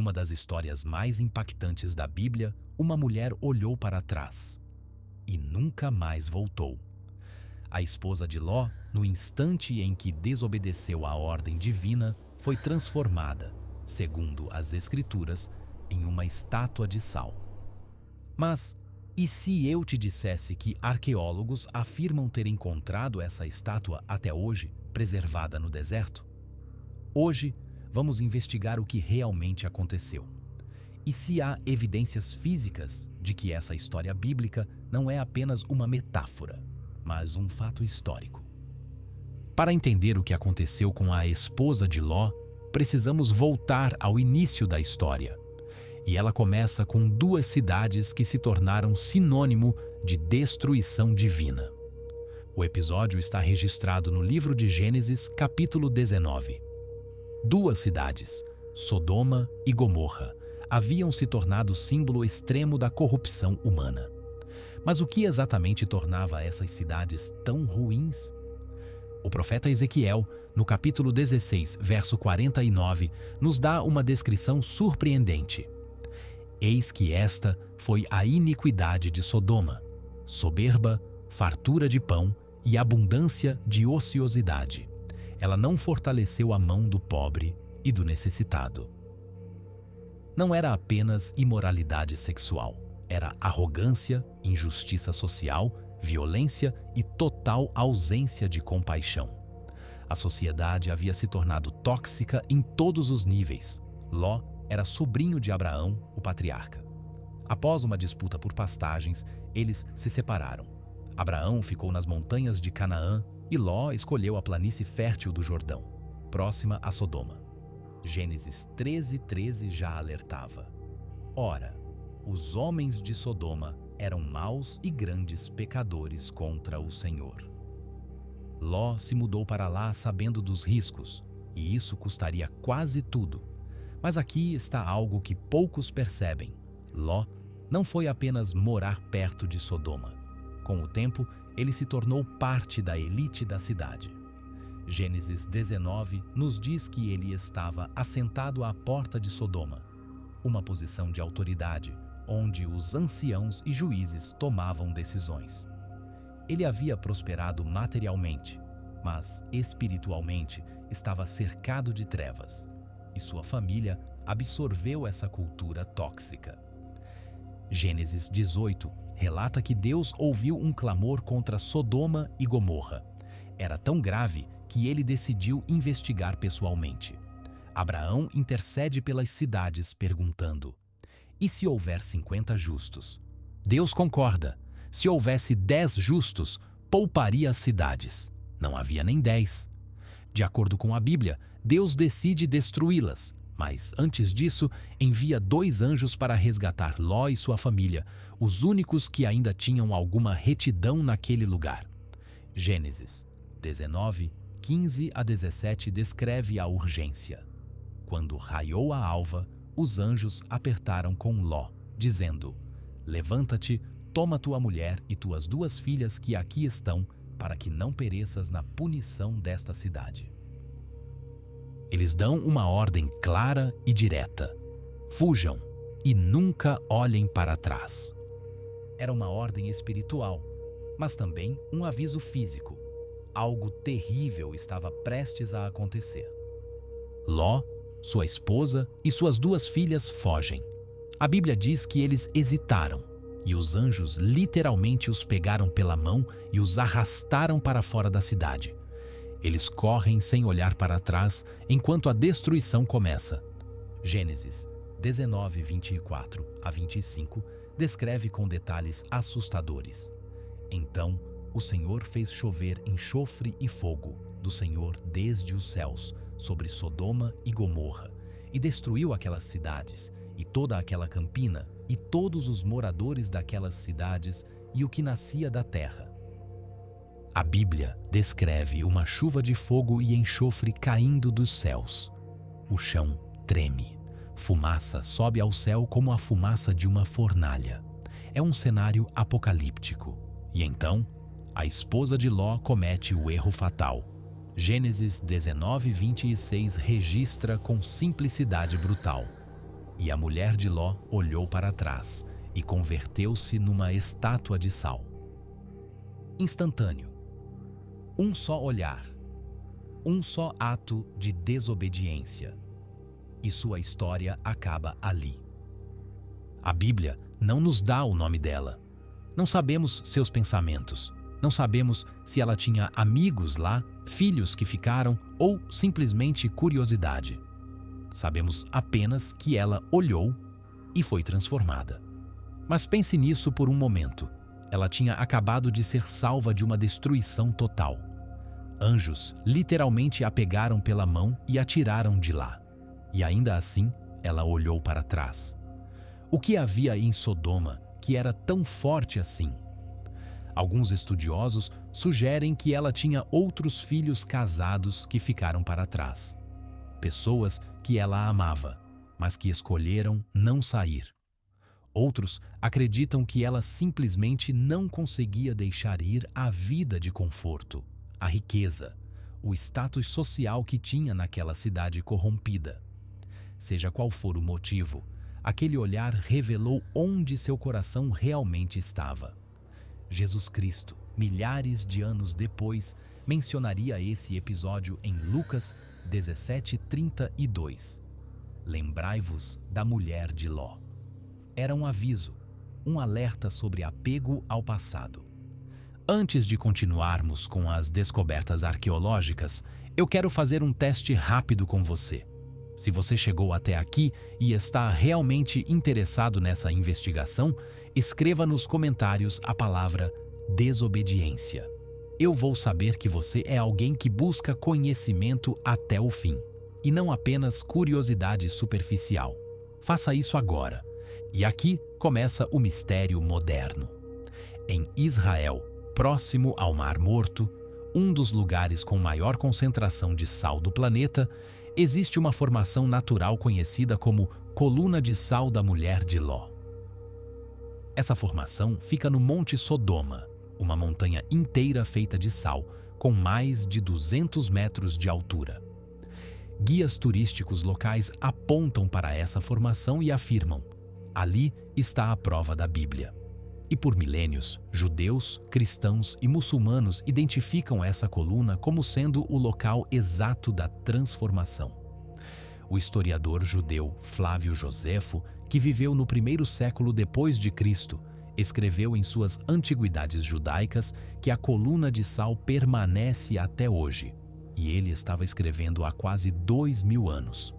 numa das histórias mais impactantes da Bíblia, uma mulher olhou para trás e nunca mais voltou. A esposa de Ló, no instante em que desobedeceu à ordem divina, foi transformada, segundo as Escrituras, em uma estátua de sal. Mas, e se eu te dissesse que arqueólogos afirmam ter encontrado essa estátua até hoje, preservada no deserto? Hoje, vamos investigar o que realmente aconteceu. E se há evidências físicas de que essa história bíblica não é apenas uma metáfora, mas um fato histórico. Para entender o que aconteceu com a esposa de Ló, precisamos voltar ao início da história. E ela começa com duas cidades que se tornaram sinônimo de destruição divina. O episódio está registrado no livro de Gênesis, capítulo 19. Duas cidades, Sodoma e Gomorra, haviam se tornado símbolo extremo da corrupção humana. Mas o que exatamente tornava essas cidades tão ruins? O profeta Ezequiel, no capítulo 16, verso 49, nos dá uma descrição surpreendente. Eis que esta foi a iniquidade de Sodoma, soberba, fartura de pão e abundância de ociosidade. Ela não fortaleceu a mão do pobre e do necessitado. Não era apenas imoralidade sexual, era arrogância, injustiça social, violência e total ausência de compaixão. A sociedade havia se tornado tóxica em todos os níveis. Ló era sobrinho de Abraão, o patriarca. Após uma disputa por pastagens, eles se separaram. Abraão ficou nas montanhas de Canaã e Ló escolheu a planície fértil do Jordão, próxima a Sodoma. Gênesis 13:13 já alertava: Ora, os homens de Sodoma eram maus e grandes pecadores contra o Senhor. Ló se mudou para lá sabendo dos riscos, e isso custaria quase tudo. Mas aqui está algo que poucos percebem. Ló não foi apenas morar perto de Sodoma. Com o tempo, ele se tornou parte da elite da cidade. Gênesis 19 nos diz que ele estava assentado à porta de Sodoma, uma posição de autoridade, onde os anciãos e juízes tomavam decisões. Ele havia prosperado materialmente, mas espiritualmente estava cercado de trevas, e sua família absorveu essa cultura tóxica. Gênesis 18 relata que Deus ouviu um clamor contra Sodoma e Gomorra. Era tão grave que ele decidiu investigar pessoalmente. Abraão intercede pelas cidades perguntando: e se houver 50 justos? Deus concorda. Se houvesse 10 justos, pouparia as cidades. Não havia nem 10. De acordo com a Bíblia, Deus decide destruí-las, mas antes disso, envia 2 anjos para resgatar Ló e sua família, os únicos que ainda tinham alguma retidão naquele lugar. Gênesis 19, 15 a 17 descreve a urgência. Quando raiou a alva, os anjos apertaram com Ló, dizendo: levanta-te, toma tua mulher e tuas 2 filhas que aqui estão, para que não pereças na punição desta cidade. Eles dão uma ordem clara e direta: fujam e nunca olhem para trás. Era uma ordem espiritual, mas também um aviso físico. Algo terrível estava prestes a acontecer. Ló, sua esposa e suas 2 filhas fogem. A Bíblia diz que eles hesitaram, e os anjos literalmente os pegaram pela mão e os arrastaram para fora da cidade. Eles correm sem olhar para trás enquanto a destruição começa. Gênesis 19, 24 a 25 descreve com detalhes assustadores. Então, o Senhor fez chover enxofre e fogo do Senhor desde os céus sobre Sodoma e Gomorra, e destruiu aquelas cidades, e toda aquela campina, e todos os moradores daquelas cidades, e o que nascia da terra. A Bíblia descreve uma chuva de fogo e enxofre caindo dos céus. O chão treme. Fumaça sobe ao céu como a fumaça de uma fornalha. É um cenário apocalíptico. E então, a esposa de Ló comete o erro fatal. Gênesis 19, 26 registra com simplicidade brutal: E a mulher de Ló olhou para trás e converteu-se numa estátua de sal. Instantâneo. Um só olhar. Um só ato de desobediência. E sua história acaba ali. A Bíblia não nos dá o nome dela. Não sabemos seus pensamentos. Não sabemos se ela tinha amigos lá, filhos que ficaram ou simplesmente curiosidade. Sabemos apenas que ela olhou e foi transformada. Mas pense nisso por um momento. Ela tinha acabado de ser salva de uma destruição total. Anjos literalmente a pegaram pela mão e a tiraram de lá. E ainda assim, ela olhou para trás. O que havia em Sodoma que era tão forte assim? Alguns estudiosos sugerem que ela tinha outros filhos casados que ficaram para trás. Pessoas que ela amava, mas que escolheram não sair. Outros acreditam que ela simplesmente não conseguia deixar ir a vida de conforto, a riqueza, o status social que tinha naquela cidade corrompida. Seja qual for o motivo, aquele olhar revelou onde seu coração realmente estava. Jesus Cristo, milhares de anos depois, mencionaria esse episódio em Lucas 17:32. Lembrai-vos da mulher de Ló. Era um aviso, um alerta sobre apego ao passado. Antes de continuarmos com as descobertas arqueológicas, eu quero fazer um teste rápido com você. Se você chegou até aqui e está realmente interessado nessa investigação, escreva nos comentários a palavra desobediência. Eu vou saber que você é alguém que busca conhecimento até o fim, e não apenas curiosidade superficial. Faça isso agora. E aqui começa o mistério moderno. Em Israel, próximo ao Mar Morto, um dos lugares com maior concentração de sal do planeta, existe uma formação natural conhecida como Coluna de Sal da Mulher de Ló. Essa formação fica no Monte Sodoma, uma montanha inteira feita de sal, com mais de 200 metros de altura. Guias turísticos locais apontam para essa formação e afirmam: ali está a prova da Bíblia. E por milênios, judeus, cristãos e muçulmanos identificam essa coluna como sendo o local exato da transformação. O historiador judeu Flávio Joséfo, que viveu no primeiro século depois de Cristo, escreveu em suas Antiguidades Judaicas que a coluna de sal permanece até hoje, e ele estava escrevendo há quase 2000 anos.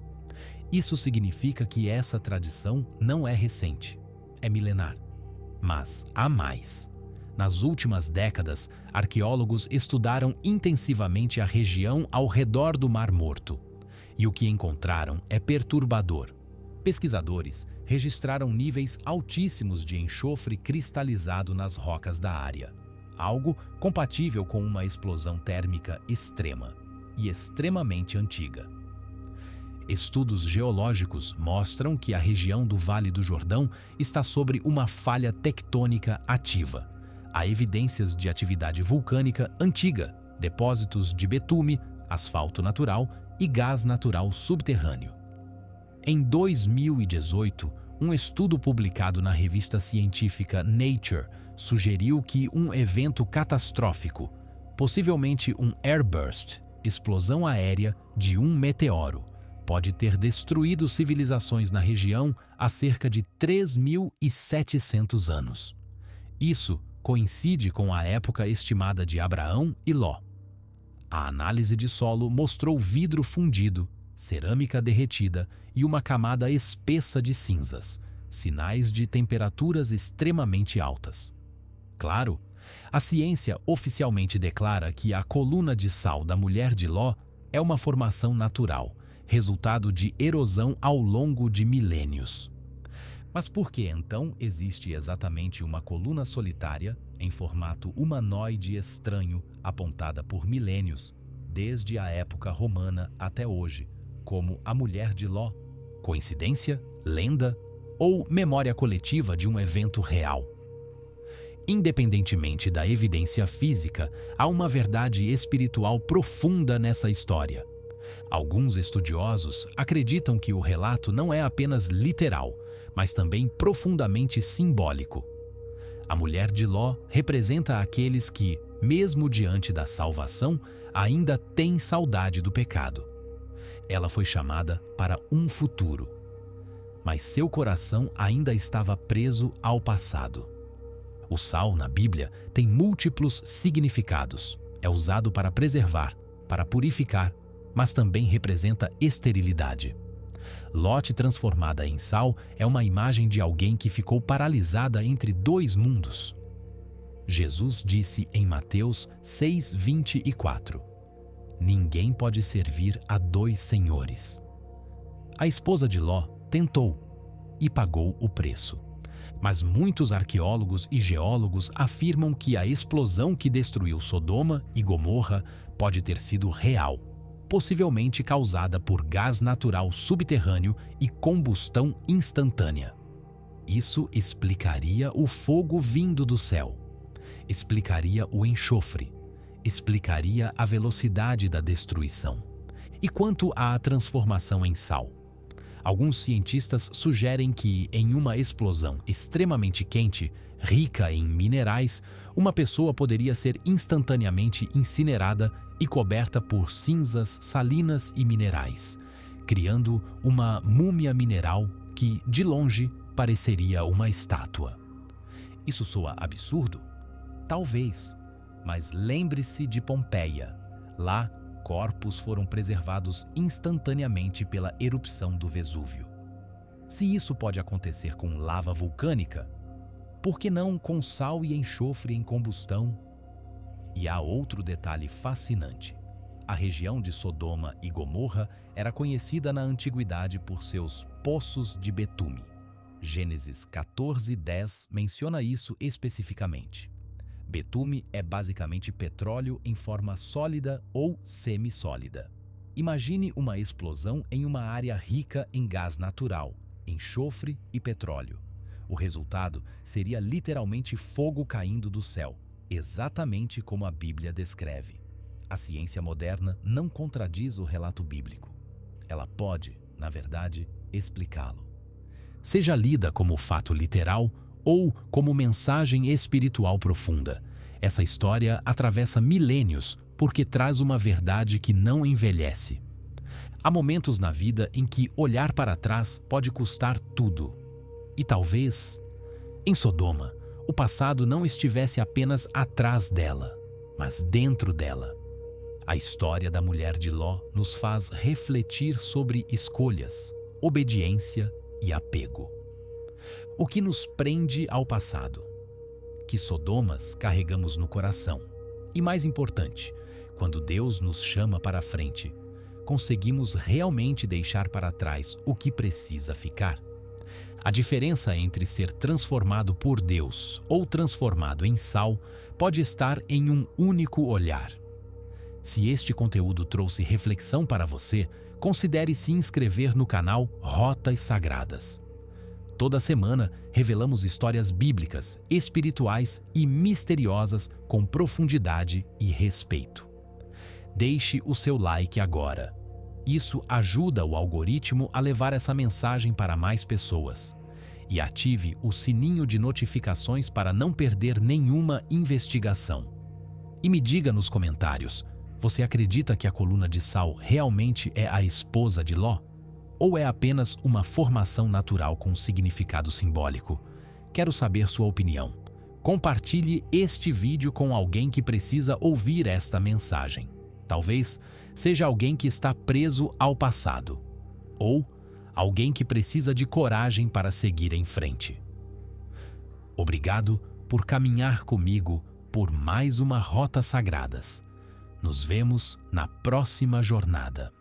Isso significa que essa tradição não é recente, é milenar. Mas há mais. Nas últimas décadas, arqueólogos estudaram intensivamente a região ao redor do Mar Morto. E o que encontraram é perturbador. Pesquisadores registraram níveis altíssimos de enxofre cristalizado nas rocas da área, algo compatível com uma explosão térmica extrema e extremamente antiga. Estudos geológicos mostram que a região do Vale do Jordão está sobre uma falha tectônica ativa. Há evidências de atividade vulcânica antiga, depósitos de betume, asfalto natural e gás natural subterrâneo. Em 2018, um estudo publicado na revista científica Nature sugeriu que um evento catastrófico, possivelmente um airburst, explosão aérea de um meteoro, pode ter destruído civilizações na região há cerca de 3.700 anos. Isso coincide com a época estimada de Abraão e Ló. A análise de solo mostrou vidro fundido, cerâmica derretida e uma camada espessa de cinzas, sinais de temperaturas extremamente altas. Claro, a ciência oficialmente declara que a coluna de sal da Mulher de Ló é uma formação natural, resultado de erosão ao longo de milênios. Mas por que então existe exatamente uma coluna solitária, em formato humanoide estranho, apontada por milênios, desde a época romana até hoje, como a Mulher de Ló? Coincidência? Lenda? Ou memória coletiva de um evento real? Independentemente da evidência física, há uma verdade espiritual profunda nessa história. Alguns estudiosos acreditam que o relato não é apenas literal, mas também profundamente simbólico. A mulher de Ló representa aqueles que, mesmo diante da salvação, ainda têm saudade do pecado. Ela foi chamada para um futuro, mas seu coração ainda estava preso ao passado. O sal, na Bíblia, tem múltiplos significados. É usado para preservar, para purificar, mas também representa esterilidade. Lote transformada em sal é uma imagem de alguém que ficou paralisada entre dois mundos. Jesus disse em Mateus 6:24: "Ninguém pode servir a dois senhores." A esposa de Ló tentou e pagou o preço. Mas muitos arqueólogos e geólogos afirmam que a explosão que destruiu Sodoma e Gomorra pode ter sido real, possivelmente causada por gás natural subterrâneo e combustão instantânea. Isso explicaria o fogo vindo do céu, explicaria o enxofre, explicaria a velocidade da destruição. E quanto à transformação em sal? Alguns cientistas sugerem que, em uma explosão extremamente quente, rica em minerais, uma pessoa poderia ser instantaneamente incinerada e coberta por cinzas salinas e minerais, criando uma múmia mineral que, de longe, pareceria uma estátua. Isso soa absurdo? Talvez, mas lembre-se de Pompeia. Lá, corpos foram preservados instantaneamente pela erupção do Vesúvio. Se isso pode acontecer com lava vulcânica, por que não com sal e enxofre em combustão? E há outro detalhe fascinante. A região de Sodoma e Gomorra era conhecida na antiguidade por seus poços de betume. Gênesis 14:10 menciona isso especificamente. Betume é basicamente petróleo em forma sólida ou semissólida. Imagine uma explosão em uma área rica em gás natural, enxofre e petróleo. O resultado seria literalmente fogo caindo do céu, exatamente como a Bíblia descreve. A ciência moderna não contradiz o relato bíblico. Ela pode, na verdade, explicá-lo. Seja lida como fato literal ou como mensagem espiritual profunda, essa história atravessa milênios porque traz uma verdade que não envelhece. Há momentos na vida em que olhar para trás pode custar tudo. E talvez, em Sodoma, o passado não estivesse apenas atrás dela, mas dentro dela. A história da mulher de Ló nos faz refletir sobre escolhas, obediência e apego. O que nos prende ao passado? Que Sodomas carregamos no coração. E mais importante, quando Deus nos chama para a frente, conseguimos realmente deixar para trás o que precisa ficar? A diferença entre ser transformado por Deus ou transformado em sal pode estar em um único olhar. Se este conteúdo trouxe reflexão para você, considere se inscrever no canal Rotas Sagradas. Toda semana, revelamos histórias bíblicas, espirituais e misteriosas com profundidade e respeito. Deixe o seu like agora. Isso ajuda o algoritmo a levar essa mensagem para mais pessoas. E ative o sininho de notificações para não perder nenhuma investigação. E me diga nos comentários, você acredita que a coluna de sal realmente é a esposa de Ló? Ou é apenas uma formação natural com significado simbólico? Quero saber sua opinião. Compartilhe este vídeo com alguém que precisa ouvir esta mensagem. Talvez seja alguém que está preso ao passado. Ou alguém que precisa de coragem para seguir em frente. Obrigado por caminhar comigo por mais uma Rotas Sagradas. Nos vemos na próxima jornada.